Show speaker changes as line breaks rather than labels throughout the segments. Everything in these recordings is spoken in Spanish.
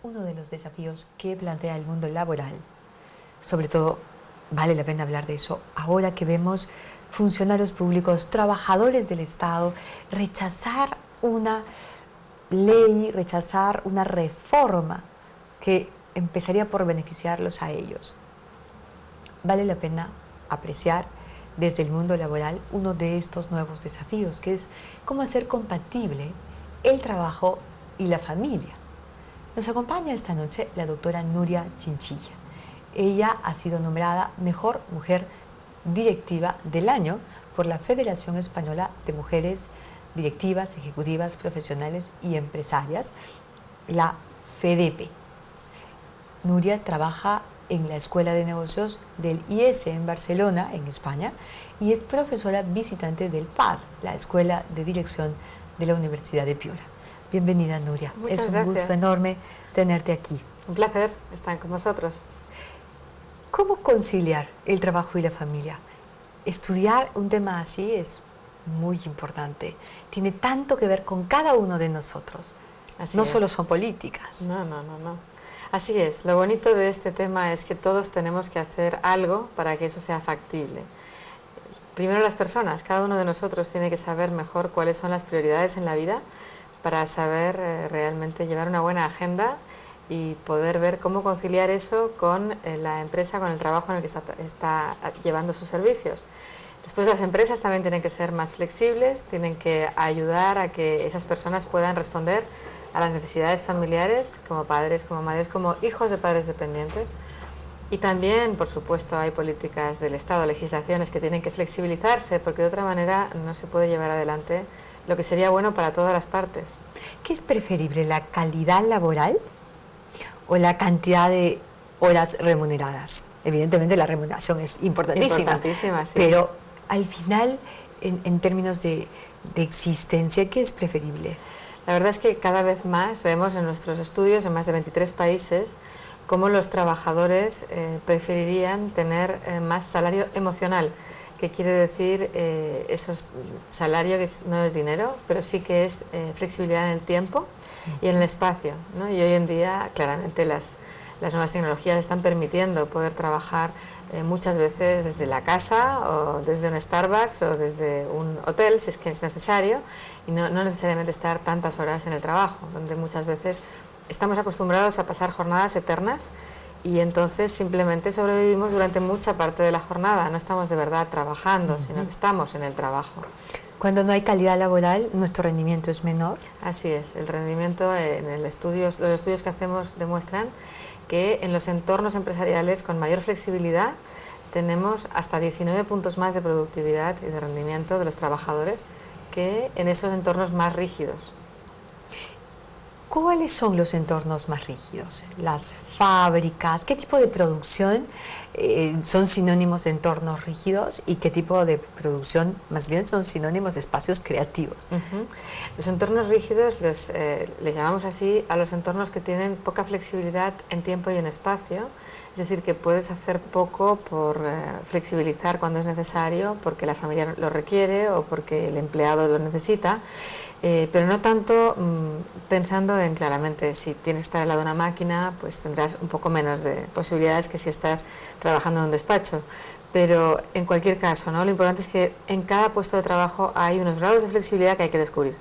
uno de los desafíos que plantea el mundo laboral. Sobre todo, vale la pena hablar de eso ahora que vemos funcionarios públicos, trabajadores del Estado, rechazar una ley, rechazar una reforma que empezaría por beneficiarlos a ellos. Vale la pena apreciar desde el mundo laboral uno de estos nuevos desafíos, que es cómo hacer compatible el trabajo y la familia. Nos acompaña esta noche la doctora Nuria Chinchilla. Ella ha sido nombrada Mejor Mujer Directiva del Año por la Federación Española de Mujeres Directivas, Ejecutivas, Profesionales y Empresarias, la FEDEPE. Nuria trabaja en la Escuela de Negocios del IES en Barcelona, en España, y es profesora visitante del PAD, la Escuela de Dirección de la Universidad de Piura. Bienvenida, Nuria.
Muchas
es un
gracias.
gusto enorme tenerte aquí.
Un placer estar con vosotros.
¿Cómo conciliar el trabajo y la familia? Estudiar un tema así es muy importante. Tiene tanto que ver con cada uno de nosotros. No solo son políticas.
No. Así es. Lo bonito de este tema es que todos tenemos que hacer algo para que eso sea factible. Primero las personas. Cada uno de nosotros tiene que saber mejor cuáles son las prioridades en la vida para saber realmente llevar una buena agenda y poder ver cómo conciliar eso con la empresa, con el trabajo en el que está llevando sus servicios. Después las empresas también tienen que ser más flexibles, tienen que ayudar a que esas personas puedan responder a las necesidades familiares como padres, como madres, como hijos de padres dependientes. Y también, por supuesto, hay políticas del Estado, legislaciones que tienen que flexibilizarse porque de otra manera no se puede llevar adelante lo que sería bueno para todas las partes.
¿Qué es preferible, la calidad laboral o la cantidad de horas remuneradas? Evidentemente la remuneración es importantísima,
sí.
Pero al final, en términos de existencia, ¿qué es preferible?
La verdad es que cada vez más vemos en nuestros estudios en más de 23 países cómo los trabajadores preferirían tener más salario emocional, que quiere decir salario que no es dinero, pero sí que es flexibilidad en el tiempo y en el espacio, ¿no? Y hoy en día claramente las nuevas tecnologías están permitiendo poder trabajar muchas veces desde la casa o desde un Starbucks o desde un hotel si es que es necesario y no necesariamente estar tantas horas en el trabajo, donde muchas veces estamos acostumbrados a pasar jornadas eternas y entonces simplemente sobrevivimos durante mucha parte de la jornada, no estamos de verdad trabajando, sino que estamos en el trabajo.
Cuando no hay calidad laboral, nuestro rendimiento es menor.
Así es, el rendimiento los estudios que hacemos demuestran que en los entornos empresariales con mayor flexibilidad tenemos hasta 19 puntos más de productividad y de rendimiento de los trabajadores que en esos entornos más rígidos.
¿Cuáles son los entornos más rígidos? Las fábricas, ¿qué tipo de producción son sinónimos de entornos rígidos y qué tipo de producción más bien son sinónimos de espacios creativos?
Los entornos rígidos les llamamos así a los entornos que tienen poca flexibilidad en tiempo y en espacio, es decir, que puedes hacer poco por flexibilizar cuando es necesario, porque la familia lo requiere o porque el empleado lo necesita. Pero no tanto pensando en claramente si tienes que estar al lado de una máquina pues tendrás un poco menos de posibilidades que si estás trabajando en un despacho, pero en cualquier caso, ¿no? Lo importante es que en cada puesto de trabajo hay unos grados de flexibilidad que hay que descubrir.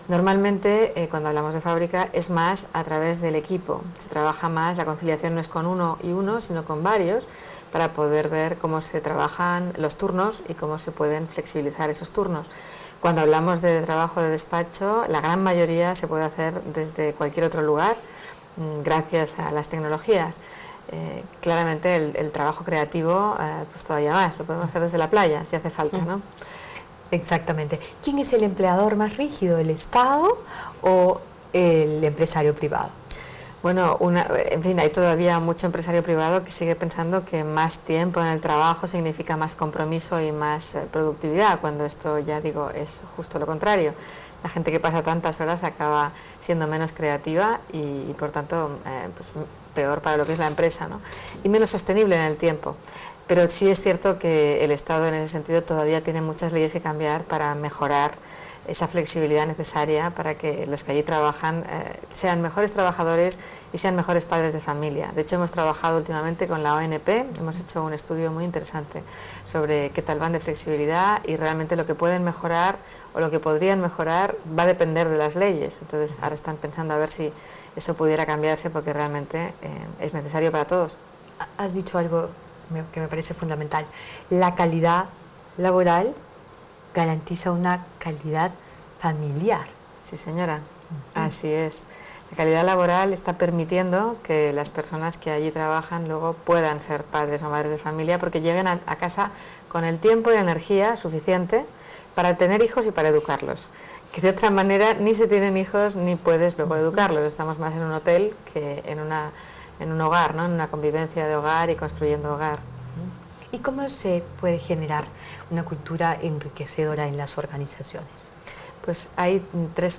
Normalmente cuando hablamos de fábrica es más a través del equipo, se trabaja más, la conciliación no es con uno y uno sino con varios para poder ver cómo se trabajan los turnos y cómo se pueden flexibilizar esos turnos. Cuando hablamos de trabajo de despacho, la gran mayoría se puede hacer desde cualquier otro lugar, gracias a las tecnologías. Claramente el trabajo creativo, pues todavía más, lo podemos hacer desde la playa, si hace falta, ¿no?
Exactamente. ¿Quién es el empleador más rígido, el Estado o el empresario privado?
Bueno, en fin, hay todavía mucho empresario privado que sigue pensando que más tiempo en el trabajo significa más compromiso y más productividad, cuando esto, ya digo, es justo lo contrario. La gente que pasa tantas horas acaba siendo menos creativa y por tanto, pues, peor para lo que es la empresa, ¿no? Y menos sostenible en el tiempo. Pero sí es cierto que el Estado en ese sentido todavía tiene muchas leyes que cambiar para mejorar esa flexibilidad necesaria para que los que allí trabajan sean mejores trabajadores y sean mejores padres de familia. De hecho, hemos trabajado últimamente con la ONP, hemos hecho un estudio muy interesante sobre qué tal van de flexibilidad, y realmente lo que pueden mejorar o lo que podrían mejorar va a depender de las leyes. Entonces, ahora están pensando a ver si eso pudiera cambiarse, porque realmente es necesario para todos.
Has dicho algo que me parece fundamental. La calidad laboral garantiza una calidad familiar.
Sí, señora, así es. La calidad laboral está permitiendo que las personas que allí trabajan luego puedan ser padres o madres de familia, porque lleguen a casa con el tiempo y la energía suficiente para tener hijos y para educarlos. Que de otra manera ni se tienen hijos ni puedes luego educarlos. Estamos más en un hotel que en un hogar, ¿no? En una convivencia de hogar y construyendo hogar.
¿Y cómo se puede generar una cultura enriquecedora en las organizaciones?
Pues hay tres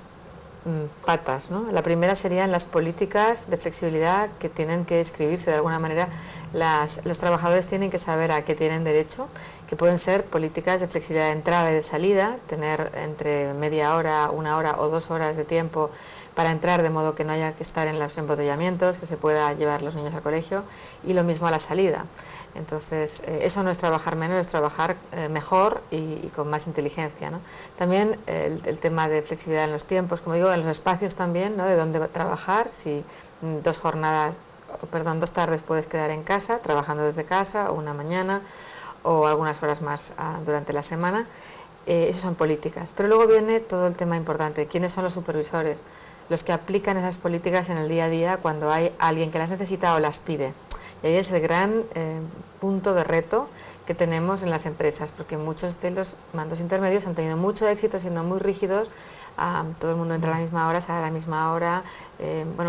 patas, ¿no? La primera serían las políticas de flexibilidad que tienen que escribirse de alguna manera. Los trabajadores tienen que saber a qué tienen derecho, que pueden ser políticas de flexibilidad de entrada y de salida, tener entre media hora, una hora o 2 horas de tiempo para entrar, de modo que no haya que estar en los embotellamientos, que se pueda llevar los niños al colegio, y lo mismo a la salida. Entonces, eso no es trabajar menos, es trabajar mejor y con más inteligencia, ¿no? También el tema de flexibilidad en los tiempos, como digo, en los espacios también, ¿no? De dónde trabajar, si 2 tardes puedes quedar en casa, trabajando desde casa, o una mañana, o algunas horas más durante la semana. Esas son políticas. Pero luego viene todo el tema importante: ¿quiénes son los supervisores? Los que aplican esas políticas en el día a día cuando hay alguien que las necesita o las pide. Y ahí es el gran punto de reto que tenemos en las empresas, porque muchos de los mandos intermedios han tenido mucho éxito siendo muy rígidos. Todo el mundo entra a la misma hora, sale a la misma hora,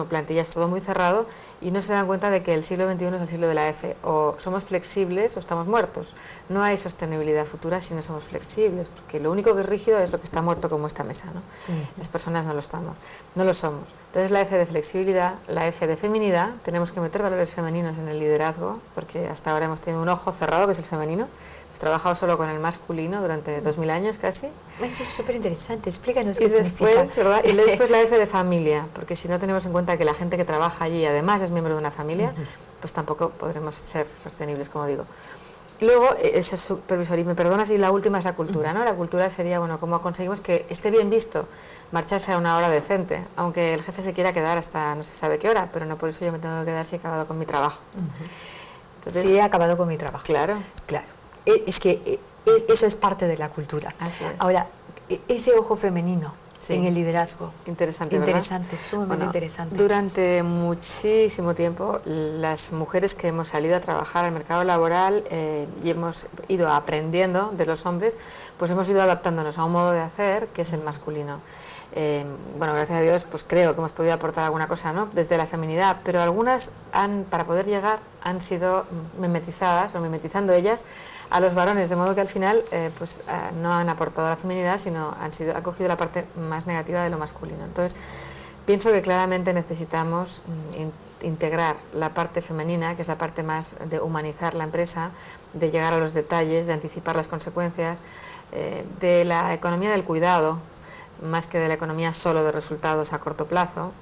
plantillas, todo muy cerrado, y no se dan cuenta de que el siglo XXI es el siglo de la F. O somos flexibles o estamos muertos. No hay sostenibilidad futura si no somos flexibles, porque lo único que es rígido es lo que está muerto, como esta mesa, ¿no? Las personas no lo estamos, no lo somos. Entonces, la F de flexibilidad, la F de feminidad, tenemos que meter valores femeninos en el liderazgo, porque hasta ahora hemos tenido un ojo cerrado, que es el femenino. Hemos trabajado solo con el masculino durante 2000 años casi.
Eso es súper interesante, explícanos
qué
significa.
¿Verdad? Y después la F de familia, porque si no tenemos en cuenta que la gente que trabaja allí además es miembro de una familia, pues tampoco podremos ser sostenibles, como digo. Y luego, ese supervisor, y me perdonas, y la última es la cultura, ¿no? La cultura sería, bueno, cómo conseguimos que esté bien visto marcharse a una hora decente, aunque el jefe se quiera quedar hasta no se sabe qué hora, pero no por eso yo me tengo que quedar si he acabado con mi trabajo.
Entonces, sí, he acabado con mi trabajo.
Claro.
Claro. Es que eso es parte de la cultura.
Así es.
Ahora, ese ojo femenino en el liderazgo.
Interesante,
interesante, sumamente interesante.
Durante muchísimo tiempo, las mujeres que hemos salido a trabajar al mercado laboral y hemos ido aprendiendo de los hombres, pues hemos ido adaptándonos a un modo de hacer que es el masculino. Gracias a Dios, pues creo que hemos podido aportar alguna cosa, ¿no? Desde la feminidad, pero algunas para poder llegar, han sido mimetizadas, o mimetizando ellas a los varones, de modo que al final no han aportado la feminidad, sino han cogido la parte más negativa de lo masculino. Entonces, pienso que claramente necesitamos integrar la parte femenina, que es la parte más de humanizar la empresa, de llegar a los detalles, de anticipar las consecuencias, de la economía del cuidado, más que de la economía solo de resultados a corto plazo,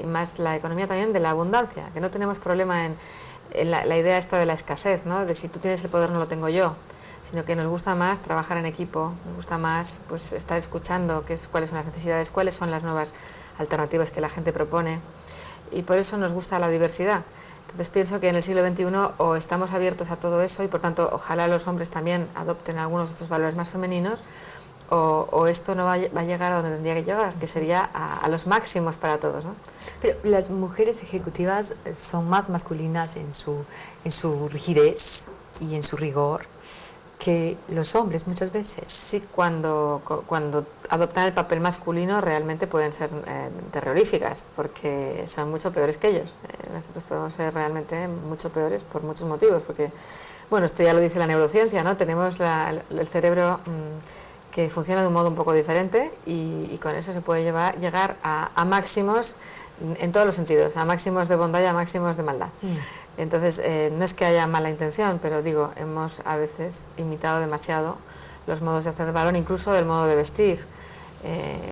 y más la economía también de la abundancia, que no tenemos problema en la idea esta de la escasez, ¿no? De si tú tienes el poder no lo tengo yo, sino que nos gusta más trabajar en equipo, nos gusta más pues estar escuchando cuáles son las necesidades, cuáles son las nuevas alternativas que la gente propone, y por eso nos gusta la diversidad. Entonces pienso que en el siglo XXI o estamos abiertos a todo eso, y por tanto ojalá los hombres también adopten algunos de estos valores más femeninos, o esto no va a llegar a donde tendría que llegar, que sería a los máximos para todos, ¿no?
Pero las mujeres ejecutivas son más masculinas en su rigidez y en su rigor que los hombres muchas veces.
Sí, cuando adoptan el papel masculino realmente pueden ser terroríficas, porque son mucho peores que ellos. Nosotros podemos ser realmente mucho peores por muchos motivos, porque, bueno, esto ya lo dice la neurociencia, ¿no? Tenemos el cerebro que funciona de un modo un poco diferente, y con eso se puede llegar a máximos en todos los sentidos, a máximos de bondad y a máximos de maldad. Entonces, no es que haya mala intención, pero digo, hemos a veces imitado demasiado los modos de hacer el valor, incluso el modo de vestir.